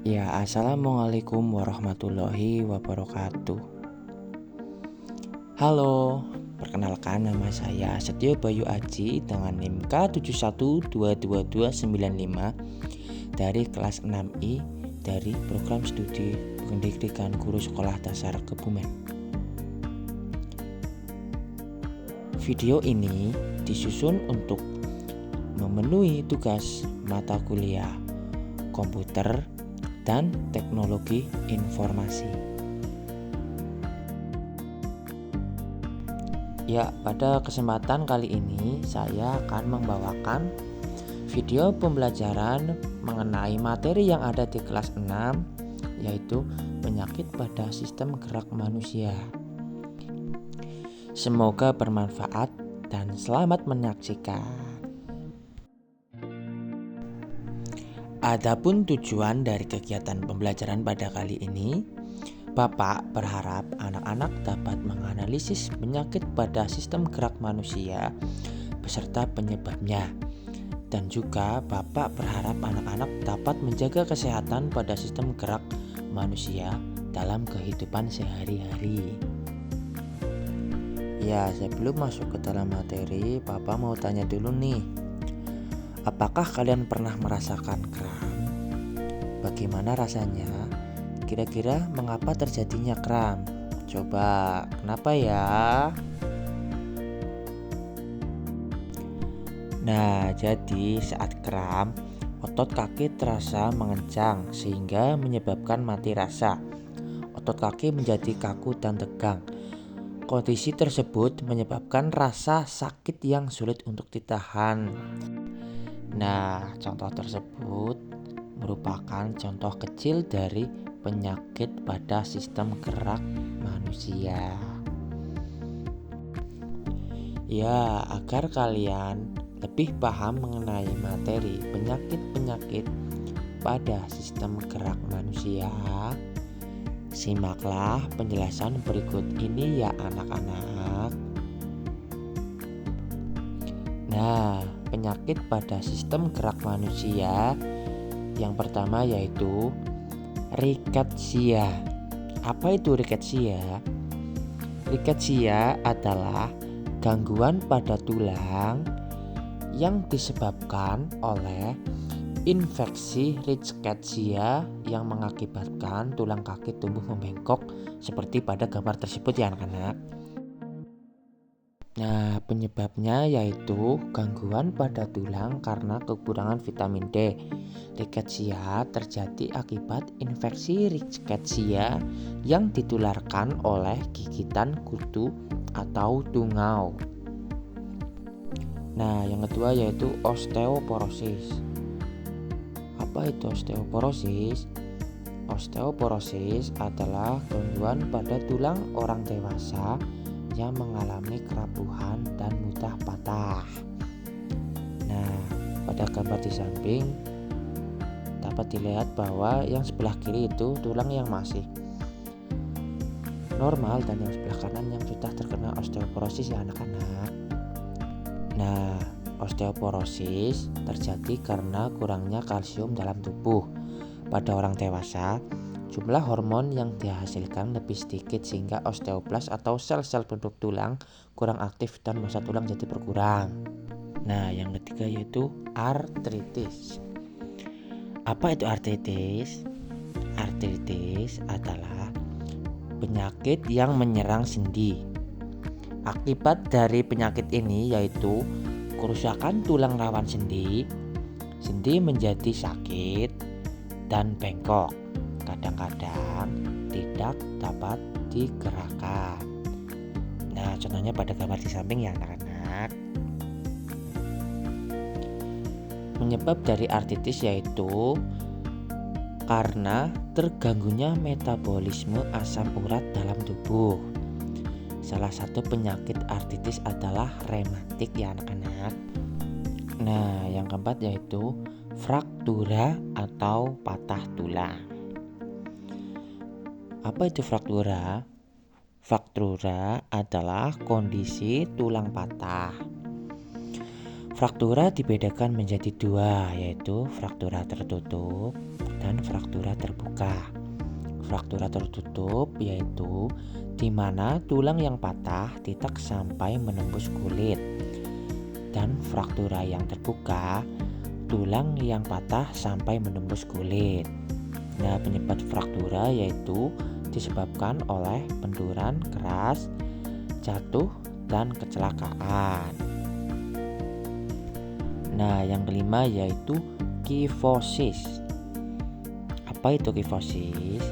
Ya, assalamualaikum warahmatullahi wabarakatuh. Halo, perkenalkan nama saya Setio Bayu Aji dengan NIM K71222295 dari kelas 6I dari program studi pendidikan guru sekolah dasar Kebumen. Video ini disusun untuk memenuhi tugas mata kuliah komputer dan teknologi informasi. Ya, pada kesempatan kali ini saya akan membawakan video pembelajaran mengenai materi yang ada di kelas 6, yaitu penyakit pada sistem gerak manusia. Semoga bermanfaat dan selamat menyaksikan. Adapun tujuan dari kegiatan pembelajaran pada kali ini, Bapak berharap anak-anak dapat menganalisis penyakit pada sistem gerak manusia beserta penyebabnya. Dan juga Bapak berharap anak-anak dapat menjaga kesehatan pada sistem gerak manusia dalam kehidupan sehari-hari. Ya, sebelum masuk ke dalam materi, Bapak mau tanya dulu nih. Apakah kalian pernah merasakan kram? Bagaimana rasanya? Kira-kira mengapa terjadinya kram? Coba, kenapa ya? Nah, jadi saat kram, otot kaki terasa mengencang sehingga menyebabkan mati rasa. Otot kaki menjadi kaku dan tegang. Kondisi tersebut menyebabkan rasa sakit yang sulit untuk ditahan. Nah, contoh tersebut merupakan contoh kecil dari penyakit pada sistem gerak manusia. Ya, agar kalian lebih paham mengenai materi penyakit-penyakit pada sistem gerak manusia, simaklah penjelasan berikut ini ya anak-anak. Nah, penyakit pada sistem gerak manusia yang pertama yaitu riketsia. Apa itu riketsia? Riketsia adalah gangguan pada tulang yang disebabkan oleh infeksi rickettsia yang mengakibatkan tulang kaki tumbuh membengkok seperti pada gambar tersebut ya anak-anak. Nah, penyebabnya yaitu gangguan pada tulang karena kekurangan vitamin D. Riketsia terjadi akibat infeksi rickettsia yang ditularkan oleh gigitan kutu atau tungau. Nah, yang kedua yaitu osteoporosis. Apa itu osteoporosis? Osteoporosis adalah gangguan pada tulang orang dewasa yang mengalami kerapuhan dan mudah patah. Nah, pada gambar di samping dapat dilihat bahwa yang sebelah kiri itu tulang yang masih normal dan yang sebelah kanan yang sudah terkena osteoporosis ya anak-anak. Nah, osteoporosis terjadi karena kurangnya kalsium dalam tubuh. Pada orang dewasa, jumlah hormon yang dihasilkan lebih sedikit sehingga osteoblas atau sel-sel penduduk tulang kurang aktif dan massa tulang jadi berkurang. Nah, yang ketiga yaitu artritis. Apa itu artritis? Artritis adalah penyakit yang menyerang sendi. Akibat dari penyakit ini yaitu kerusakan tulang rawan sendi. Sendi menjadi sakit dan bengkok. Kadang-kadang tidak dapat digerakkan. Nah, contohnya pada gambar di samping ya anak-anak. Penyebab dari artritis yaitu karena terganggunya metabolisme asam urat dalam tubuh. Salah satu penyakit artritis adalah rematik ya anak-anak. Nah, yang keempat yaitu fraktura atau patah tulang. Apa itu fraktura? Fraktura adalah kondisi tulang patah. Fraktura dibedakan menjadi dua, yaitu fraktura tertutup dan fraktura terbuka. Fraktura tertutup yaitu di mana tulang yang patah tidak sampai menembus kulit, dan fraktura yang terbuka tulang yang patah sampai menembus kulit. Nah, penyebab fraktura yaitu disebabkan oleh benturan keras, jatuh, dan kecelakaan. Nah, yang kelima yaitu kifosis. Apa itu kifosis?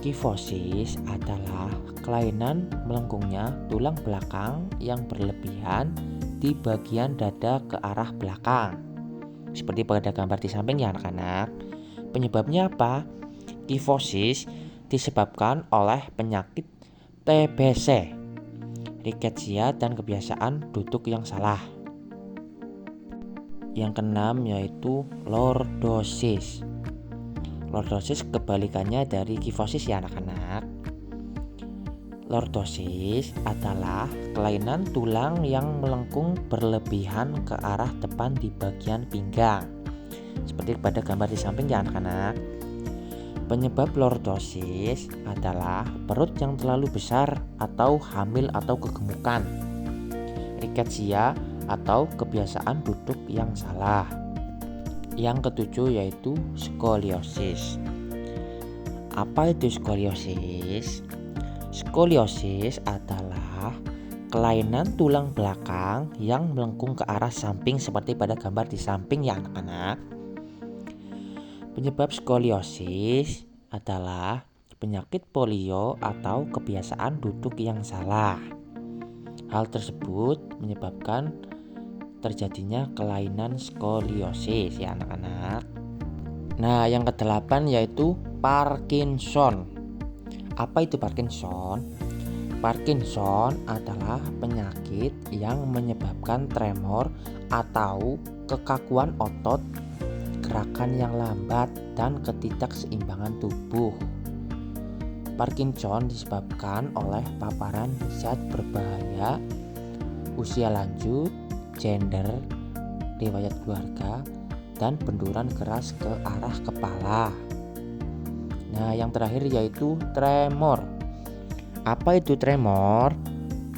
Kifosis adalah kelainan melengkungnya tulang belakang yang berlebihan di bagian dada ke arah belakang. Seperti pada gambar di samping ya anak-anak. Penyebabnya apa? Kifosis disebabkan oleh penyakit TBC, rickettsia, dan kebiasaan duduk yang salah. Yang keenam yaitu lordosis. Lordosis kebalikannya dari kifosis ya anak-anak. Lordosis adalah kelainan tulang yang melengkung berlebihan ke arah depan di bagian pinggang. Seperti pada gambar di samping ya anak-anak. Penyebab lordosis adalah perut yang terlalu besar atau hamil atau kegemukan, rickettsia atau kebiasaan duduk yang salah. Yang ketujuh yaitu skoliosis. Apa itu skoliosis? Skoliosis adalah kelainan tulang belakang yang melengkung ke arah samping seperti pada gambar di samping ya anak-anak. Penyebab skoliosis adalah penyakit polio atau kebiasaan duduk yang salah. Hal tersebut menyebabkan terjadinya kelainan skoliosis ya anak-anak. Nah, yang kedelapan yaitu Parkinson. Apa itu Parkinson? Parkinson adalah penyakit yang menyebabkan tremor atau kekakuan otot, gerakan yang lambat, dan ketidakseimbangan tubuh. Parkinson disebabkan oleh paparan zat berbahaya, usia lanjut, gender, riwayat keluarga, dan benturan keras ke arah kepala. Nah, yang terakhir yaitu tremor. Apa itu tremor?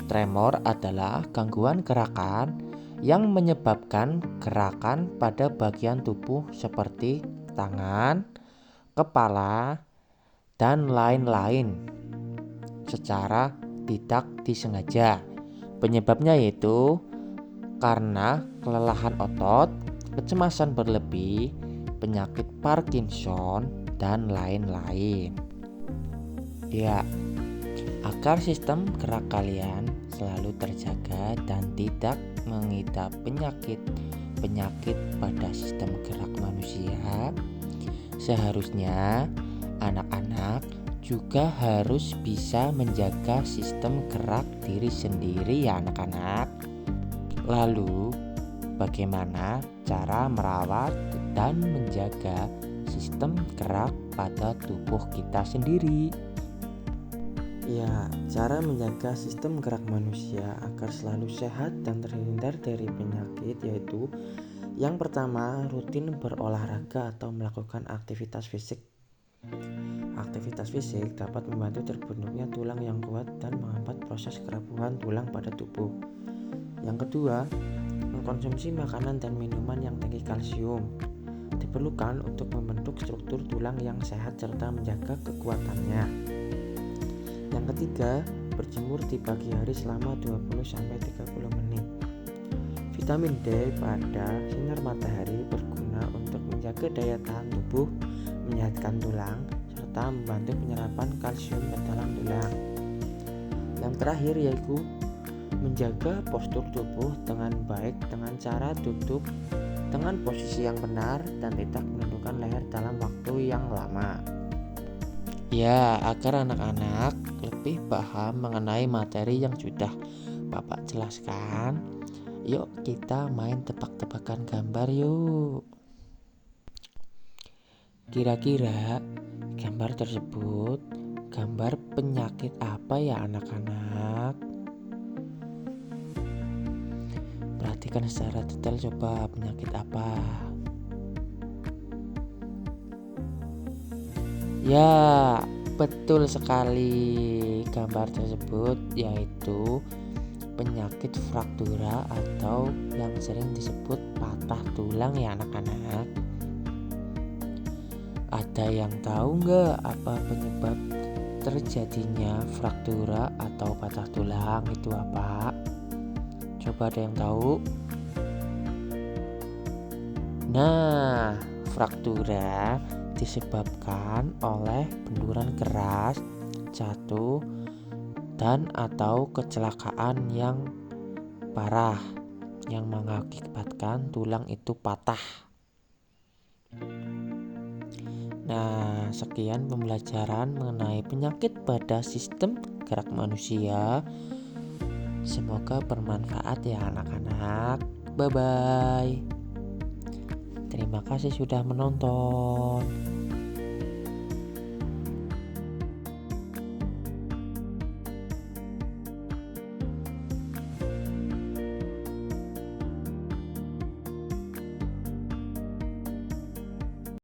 Tremor adalah gangguan gerakan yang menyebabkan gerakan pada bagian tubuh seperti tangan, kepala, dan lain-lain secara tidak disengaja. Penyebabnya yaitu karena kelelahan otot, kecemasan berlebih, penyakit Parkinson, dan lain-lain. Ya, agar sistem gerak kalian selalu terjaga dan tidak mengidap penyakit pada sistem gerak manusia, seharusnya anak-anak juga harus bisa menjaga sistem gerak diri sendiri ya anak-anak. Lalu, bagaimana cara merawat dan menjaga sistem gerak pada tubuh kita sendiri? Ya, cara menjaga sistem gerak manusia agar selalu sehat dan terhindar dari penyakit yaitu yang pertama, rutin berolahraga atau melakukan aktivitas fisik. Aktivitas fisik dapat membantu terbentuknya tulang yang kuat dan menghambat proses kerapuhan tulang pada tubuh. Yang kedua, mengkonsumsi makanan dan minuman yang tinggi kalsium diperlukan untuk membentuk struktur tulang yang sehat serta menjaga kekuatannya. Yang ketiga, berjemur di pagi hari selama 20-30 menit. Vitamin D pada sinar matahari berguna untuk menjaga daya tahan tubuh, menyehatkan tulang, serta membantu penyerapan kalsium ke dalam tulang. Yang terakhir yaitu menjaga postur tubuh dengan baik dengan cara duduk dengan posisi yang benar dan tidak menundukkan leher dalam waktu yang lama. Ya, agar anak-anak lebih paham mengenai materi yang sudah Bapak jelaskan, yuk kita main tebak-tebakan gambar yuk. Kira-kira gambar tersebut gambar penyakit apa ya anak-anak? Perhatikan secara detail, coba penyakit apa? Ya, betul sekali. Gambar tersebut yaitu penyakit fraktura atau yang sering disebut patah tulang ya anak-anak. Ada yang tahu nggak apa penyebab terjadinya fraktura atau patah tulang itu apa? Coba ada yang tahu? Nah, fraktura disebabkan oleh benturan keras, jatuh, dan atau kecelakaan yang parah yang mengakibatkan tulang itu patah. Nah, sekian pembelajaran mengenai penyakit pada sistem gerak manusia. Semoga bermanfaat ya anak-anak. Bye-bye. Terima kasih sudah menonton.